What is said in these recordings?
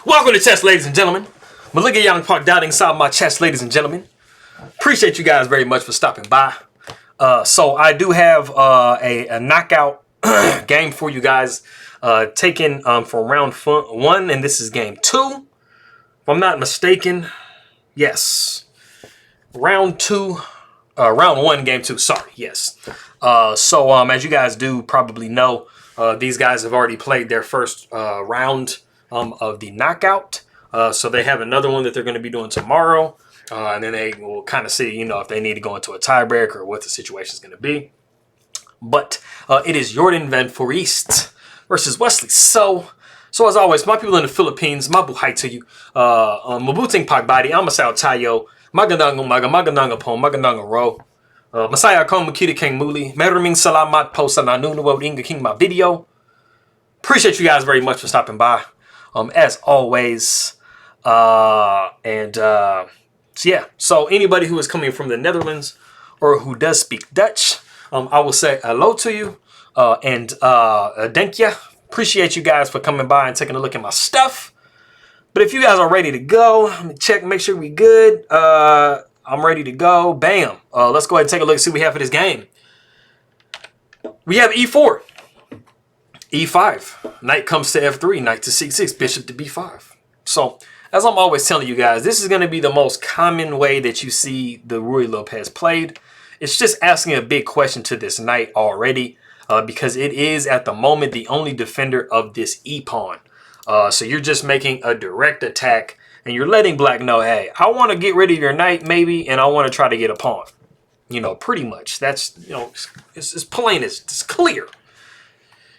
Welcome to chess, ladies and gentlemen. Maliga Young Park down inside my chest, ladies and gentlemen. Appreciate you guys very much for stopping by. So I do have a knockout game for you guys, taken from round 1, and this is game 2. If I'm not mistaken, yes, round 1, game 2. Sorry, yes. So as you guys do probably know, these guys have already played their first round of the knockout. So they have another one that they're going to be doing tomorrow. And then they will kind of see, if they need to go into a tiebreak or what the situation is going to be. But it is Jordan Van Foreest versus Wesley So. So as always, my people in the Philippines, mabuhay to you. Mabuting pagbati, amasaw tayo. Magandang umaga, magandang po, magandang ro. Masaya akong makita kang muli. Maraming salamat po sa nanonood ng aking mga video. Appreciate you guys very much for stopping by. As always. So yeah. So anybody who is coming from the Netherlands or who does speak Dutch, I will say hello to you. And thank you. Appreciate you guys for coming by and taking a look at my stuff. But if you guys are ready to go, let me check, make sure we good. I'm ready to go. Bam. Let's go ahead and take a look and see what we have for this game. We have e4. e5. Knight comes to f3. Knight to c6. Bishop to b5. So, as I'm always telling you guys, this is going to be the most common way that you see the Ruy Lopez played. It's just asking a big question to this knight already. Because it is, at the moment, the only defender of this e-pawn. So you're just making a direct attack. And you're letting black know, hey, I want to get rid of your knight, maybe, and I want to try to get a pawn. Pretty much. That's, it's plain, it's clear.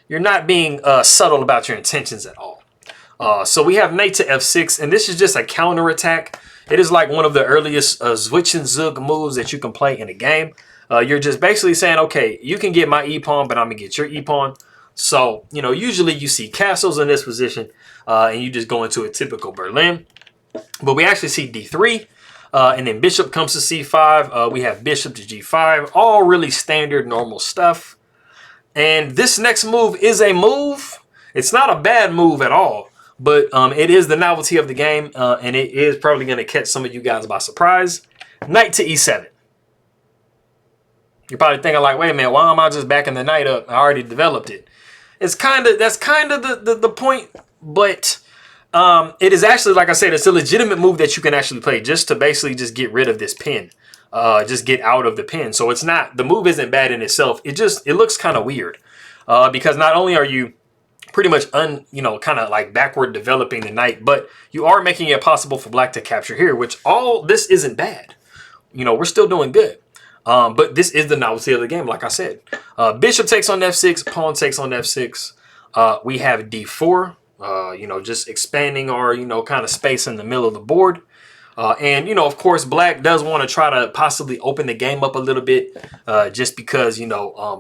You're not being subtle about your intentions at all. So we have knight to f6, and this is just a counter attack. It is like one of the earliest switch and zug moves that you can play in a game. You're just basically saying, okay, you can get my e-pawn, but I'm going to get your e-pawn. So, usually you see castles in this position, and you just go into a typical Berlin. But we actually see d3, and then bishop comes to c5. We have bishop to g5, all really standard, normal stuff. And this next move is a move. It's not a bad move at all, but it is the novelty of the game, and it is probably going to catch some of you guys by surprise. Knight to e7. You're probably thinking like, wait a minute, why am I just backing the knight up? I already developed it. That's kind of the point, but it is actually, like I said, it's a legitimate move that you can actually play just to basically just get rid of this pin. Just get out of the pin. So it's not, the move isn't bad in itself. It looks kind of weird. Because not only are you pretty much kind of like backward developing the knight, but you are making it possible for black to capture here, which all this isn't bad. We're still doing good. But this is the novelty of the game, like I said. Bishop takes on f6, pawn takes on f6. We have d4. Just expanding our, kind of space in the middle of the board. And, of course, black does want to try to possibly open the game up a little bit, just because,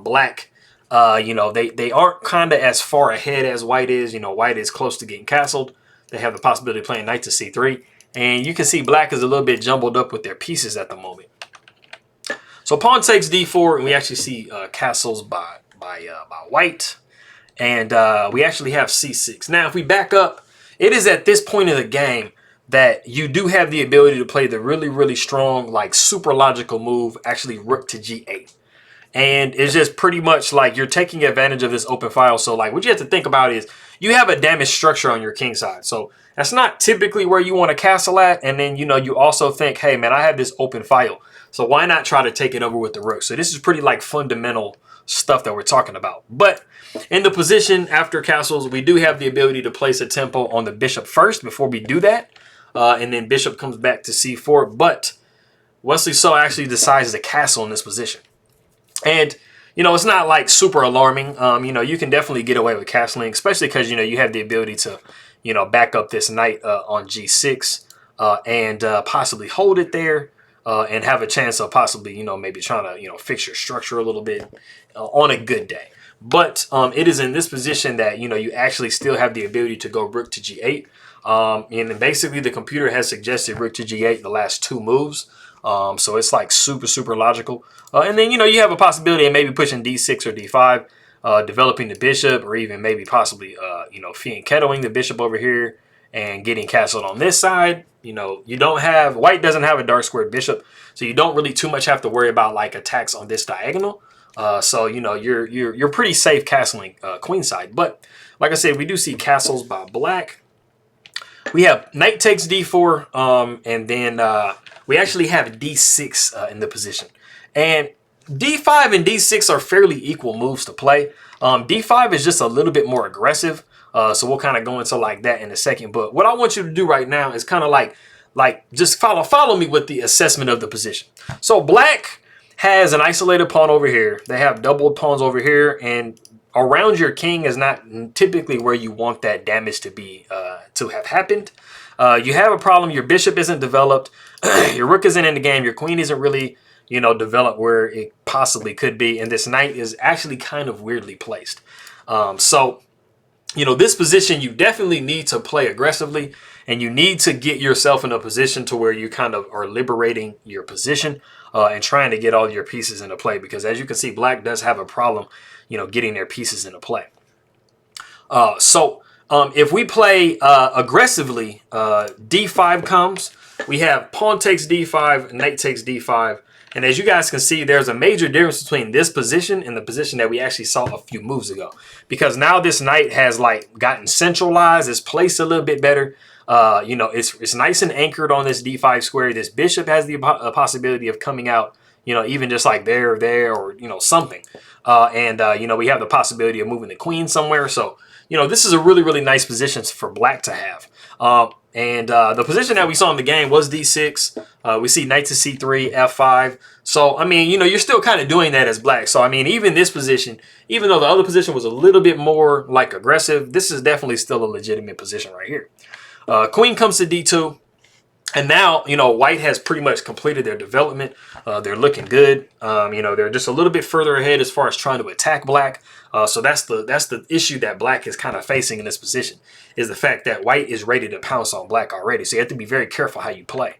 black, they aren't kind of as far ahead as white is. White is close to getting castled. They have the possibility of playing knight to c3. And you can see black is a little bit jumbled up with their pieces at the moment. So pawn takes d4, and we actually see castles by white. And we actually have c6. Now, if we back up, it is at this point in the game that you do have the ability to play the really, really strong, like super logical move, actually rook to g8. And it's just pretty much like you're taking advantage of this open file. So like what you have to think about is you have a damaged structure on your king side. So that's not typically where you want to castle at. And then, you also think, hey, man, I have this open file. So why not try to take it over with the rook? So this is pretty like fundamental stuff that we're talking about. But in the position after castles, we do have the ability to place a tempo on the bishop first before we do that. And then bishop comes back to c4. But Wesley So actually decides to castle in this position. And, it's not like super alarming. You can definitely get away with castling, especially because, you have the ability to, back up this knight on g6 and possibly hold it there. And have a chance of possibly, maybe trying to, fix your structure a little bit on a good day. But it is in this position that, you actually still have the ability to go rook to g8. And basically the computer has suggested rook to g8 the last 2 moves. So it's like super, super logical. And then, you have a possibility of maybe pushing d6 or d5. developing the bishop, or even maybe possibly, you know, fianchettoing the bishop over here and getting castled on this side. You know, you don't have, white doesn't have a dark squared bishop, so you don't really too much have to worry about like attacks on this diagonal. So, you know, you're pretty safe castling queen side. But like I said, we do see castles by black. We have knight takes d4, and then we actually have d6 in the position. And d5 and d6 are fairly equal moves to play. D5 is just a little bit more aggressive. So we'll kind of go into like that in a second. But what I want you to do right now is kind of like just follow me with the assessment of the position. So black has an isolated pawn over here. They have doubled pawns over here, and around your king is not typically where you want that damage to be to have happened. You have a problem. Your bishop isn't developed. Your rook isn't in the game. Your queen isn't really, you know, developed where it possibly could be, and this knight is actually kind of weirdly placed. So, you know, this position you definitely need to play aggressively, and you need to get yourself in a position to where you kind of are liberating your position and trying to get all your pieces into play, because as you can see, black does have a problem, you know, getting their pieces into play. If we play aggressively, d5 comes. We have pawn takes d5, knight takes d5. And as you guys can see, there's a major difference between this position and the position that we actually saw a few moves ago. Because now this knight has like gotten centralized, it's placed a little bit better. You know, it's nice and anchored on this d5 square. This bishop has the possibility of coming out, you know, even just like there, or, you know, something. You know, we have the possibility of moving the queen somewhere. So, you know, this is a really, really nice position for black to have. The position that we saw in the game was d6. We see knight to c3, f5. So, I mean, you know, you're still kind of doing that as black. So, I mean, even this position, even though the other position was a little bit more like aggressive, this is definitely still a legitimate position right here. Queen comes to d2. And now, you know, white has pretty much completed their development. They're looking good. You know, they're just a little bit further ahead as far as trying to attack black. So that's the issue that black is kind of facing in this position, is the fact that white is ready to pounce on black already. So you have to be very careful how you play.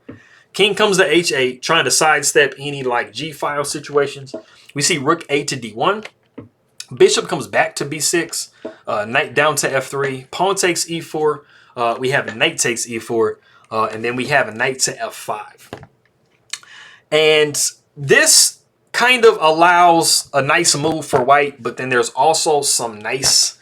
King comes to h8, trying to sidestep any like g-file situations. We see rook a to d1. Bishop comes back to b6. Knight down to f3. Pawn takes e4. We have knight takes e4. And then we have a knight to f5. And this kind of allows a nice move for white, but then there's also some nice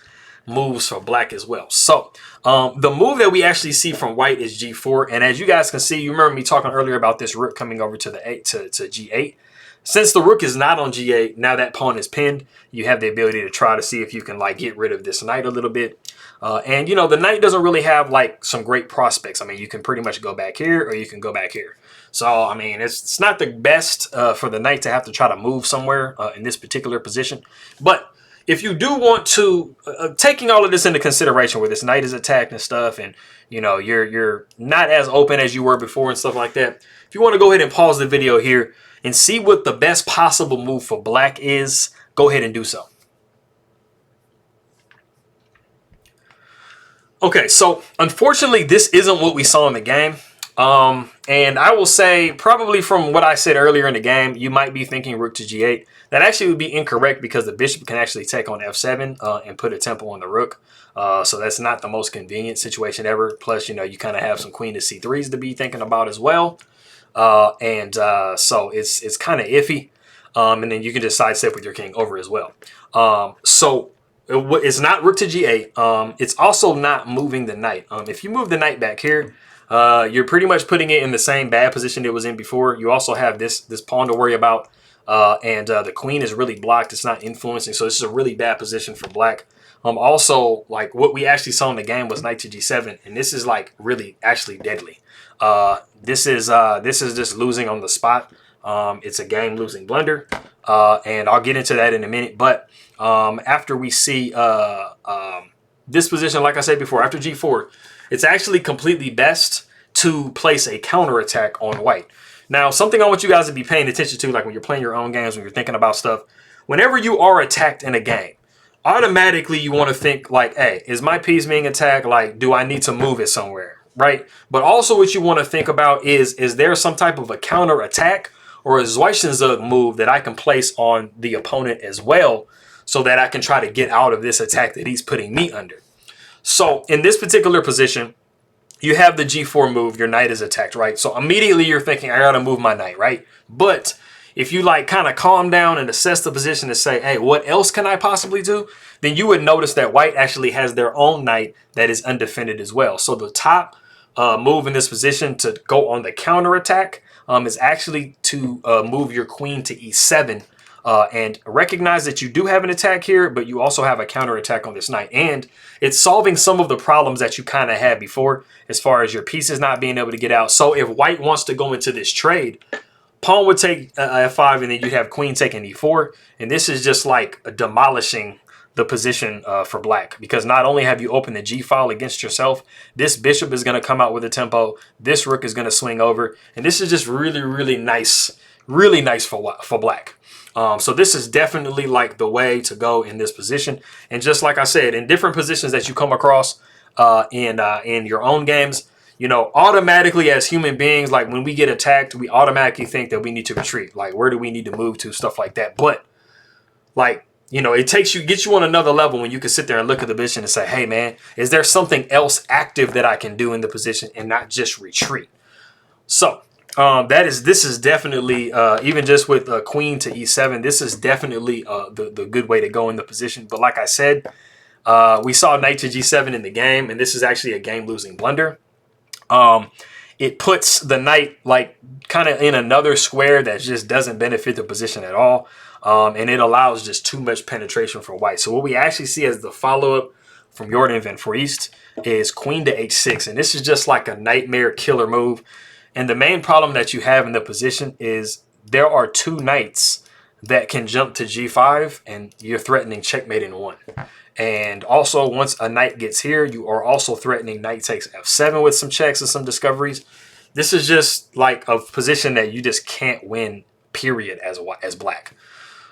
moves for black as well. So the move that we actually see from white is g4. And as you guys can see, you remember me talking earlier about this rook coming over to the to g8. Since the rook is not on g8, now that pawn is pinned, you have the ability to try to see if you can like get rid of this knight a little bit. And, you know, the knight doesn't really have like some great prospects. I mean, you can pretty much go back here or you can go back here. So, I mean, it's not the best for the knight to have to try to move somewhere in this particular position. But if you do want to, taking all of this into consideration where this knight is attacked and stuff, and, you know, you're not as open as you were before and stuff like that. If you want to go ahead and pause the video here and see what the best possible move for black is, go ahead and do so. Okay, so unfortunately, this isn't what we saw in the game. And I will say, probably from what I said earlier in the game, you might be thinking rook to g8. That actually would be incorrect because the bishop can actually take on f7 and put a tempo on the rook. So that's not the most convenient situation ever. Plus, you know, you kind of have some queen to c3s to be thinking about as well. So it's kind of iffy. And then you can just sidestep with your king over as well. So it's not rook to g8. It's also not moving the knight. If you move the knight back here, you're pretty much putting it in the same bad position it was in before. You also have this pawn to worry about. The queen is really blocked. It's not influencing. So this is a really bad position for black. Also, like what we actually saw in the game was knight to g7. And this is like really actually deadly. This is just losing on the spot. It's a game losing blunder. And I'll get into that in a minute. But after we see this position, like I said before, after g4, it's actually completely best to place a counterattack on white. Now, something I want you guys to be paying attention to, like when you're playing your own games, when you're thinking about stuff, whenever you are attacked in a game, automatically you want to think like, hey, is my piece being attacked? Like, do I need to move it somewhere? Right? But also what you want to think about is there some type of a counterattack or a Zweichenszug move that I can place on the opponent as well, so that I can try to get out of this attack that he's putting me under. So in this particular position, you have the G4 move, your knight is attacked, right? So immediately you're thinking, I gotta move my knight, right? But if you like kind of calm down and assess the position and say, hey, what else can I possibly do? Then you would notice that white actually has their own knight that is undefended as well. So the top move in this position to go on the counter attack is actually to move your queen to E7 and recognize that you do have an attack here, but you also have a counter attack on this knight. And it's solving some of the problems that you kind of had before as far as your pieces not being able to get out. So if white wants to go into this trade, pawn would take F5 and then you have queen taking E4. And this is just like demolishing the position for black, because not only have you opened the G file against yourself, this bishop is going to come out with a tempo, this rook is going to swing over, and this is just really nice for black. So this is definitely like the way to go in this position. And just like I said, in different positions that you come across in your own games, you know, automatically as human beings, like when we get attacked, we automatically think that we need to retreat. Like, where do we need to move to? Stuff like that. But like, you know, it gets you on another level when you can sit there and look at the position and say, hey, man, is there something else active that I can do in the position and not just retreat? So this is definitely, even just with queen to E7, this is definitely the good way to go in the position. But like I said, we saw knight to G7 in the game, and this is actually a game-losing blunder. It puts the knight like kind of in another square that just doesn't benefit the position at all. And it allows just too much penetration for white. So what we actually see as the follow-up from Jordan Van Foreest is queen to H6. And this is just like a nightmare killer move. And the main problem that you have in the position is there are two knights that can jump to G5 and you're threatening checkmate in one. And also once a knight gets here, you are also threatening knight takes F7 with some checks and some discoveries. This is just like a position that you just can't win, period, as black.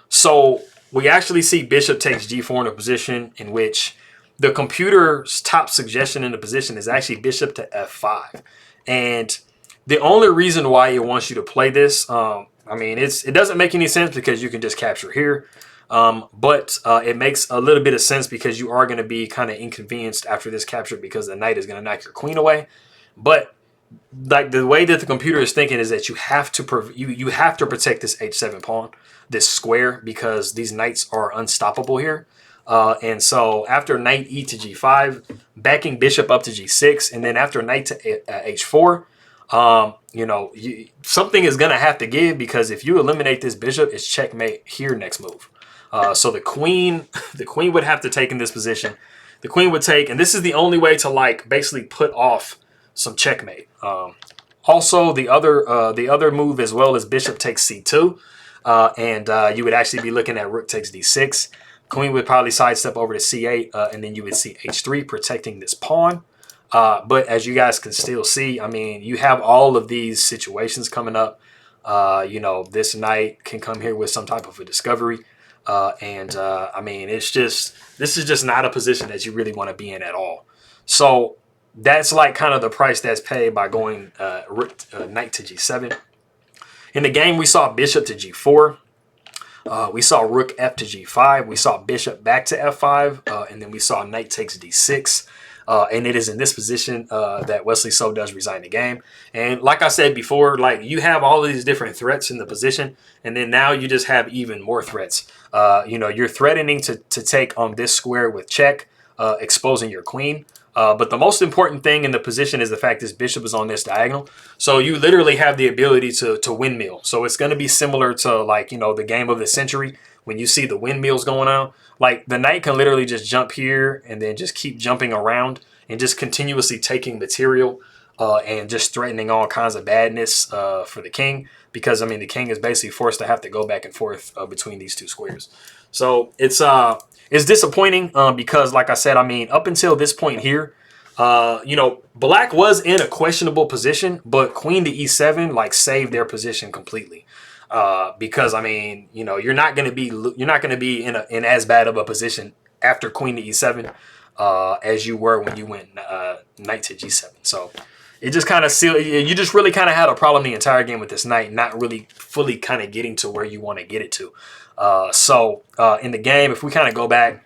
So we actually see bishop takes G4 in a position in which the computer's top suggestion in the position is actually bishop to F5. And the only reason why it wants you to play this, I mean, it doesn't make any sense because you can just capture here. But it makes a little bit of sense because you are going to be kind of inconvenienced after this capture because the knight is going to knock your queen away. But like the way that the computer is thinking is that you have to you have to protect this H7 pawn, this square, because these knights are unstoppable here. And so after knight E to G5, backing bishop up to G6, and then after knight to H4, you know, something is going to have to give, because if you eliminate this bishop, it's checkmate here next move. So the queen would have to take in this position. The queen would take, and this is the only way to like basically put off some checkmate. Also, the other move as well is bishop takes C2, and you would actually be looking at rook takes D6. Queen would probably sidestep over to C8, and then you would see H3 protecting this pawn. But as you guys can still see, I mean, you have all of these situations coming up. You know, this knight can come here with some type of a discovery. I mean, this is just not a position that you really want to be in at all. So that's like kind of the price that's paid by going knight to G7. In the game, we saw bishop to G4. We saw rook F to G5. We saw bishop back to F5. And then we saw knight takes D6. And it is in this position that Wesley So does resign the game. And like I said before, like you have all of these different threats in the position, and then now you just have even more threats. You know, you're threatening to take on this square with check, exposing your queen. But the most important thing in the position is the fact this bishop is on this diagonal. So you literally have the ability to windmill. So it's going to be similar to, like, you know, the game of the century when you see the windmills going on. Like the knight can literally just jump here and then just keep jumping around and just continuously taking material and just threatening all kinds of badness for the king. Because, I mean, the king is basically forced to have to go back and forth between these two squares. So it's disappointing because, like I said, I mean, up until this point here, you know, black was in a questionable position, but queen to E7 like saved their position completely. Because, I mean, you know, you're not going to be in as bad of a position after queen to E7 as you were when you went knight to G7. So it just kind of you just really kind of had a problem the entire game with this knight, not really fully kind of getting to where you want to get it to. So in the game, if we kind of go back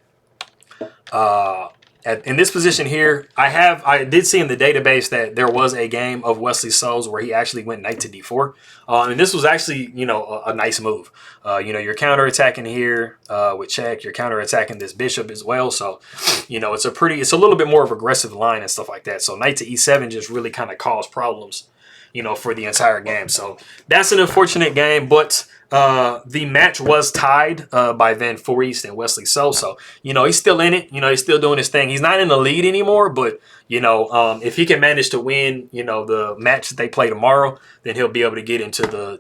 in this position here, I did see in the database that there was a game of Wesley So's where he actually went knight to d4, and this was actually, you know, a nice move. You know, you're counter attacking here with check. You're counter attacking this bishop as well. So, you know, it's a little bit more of aggressive line and stuff like that. So knight to e7 just really kind of caused problems, you know, for the entire game. So that's an unfortunate game, but the match was tied by then Foreest and Wesley So. So, you know, he's still in it. You know, he's still doing his thing. He's not in the lead anymore, but, you know, if he can manage to win, you know, the match that they play tomorrow, then he'll be able to get into the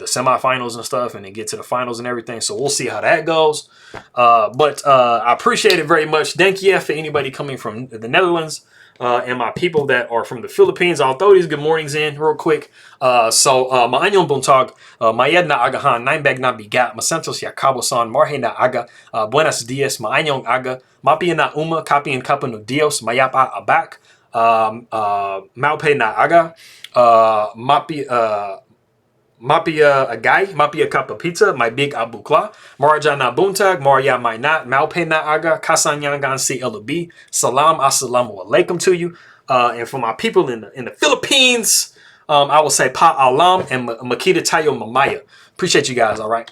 semifinals and stuff and then get to the finals and everything. So we'll see how that goes. But I appreciate it very much. Thank you for anybody coming from the Netherlands. And my people that are from the Philippines. I'll throw these good mornings in real quick. Maanyong buntag, mayad na agahan, ninebag na bigat, masantos ya kabosan, marhe na aga, buenos dias, maanyong aga, mapi na uma, kapi and kapa no dios, mayapa abak, maupe na aga, Mapia agay, mapia cup of pizza, my big abukla, marja na buntag, marya my not, malpe na aga, kasanyangan si LB, salam, assalamu alaikum to you. And for my people in the Philippines, I will say pa alam and makita tayo mamaya. Appreciate you guys, all right?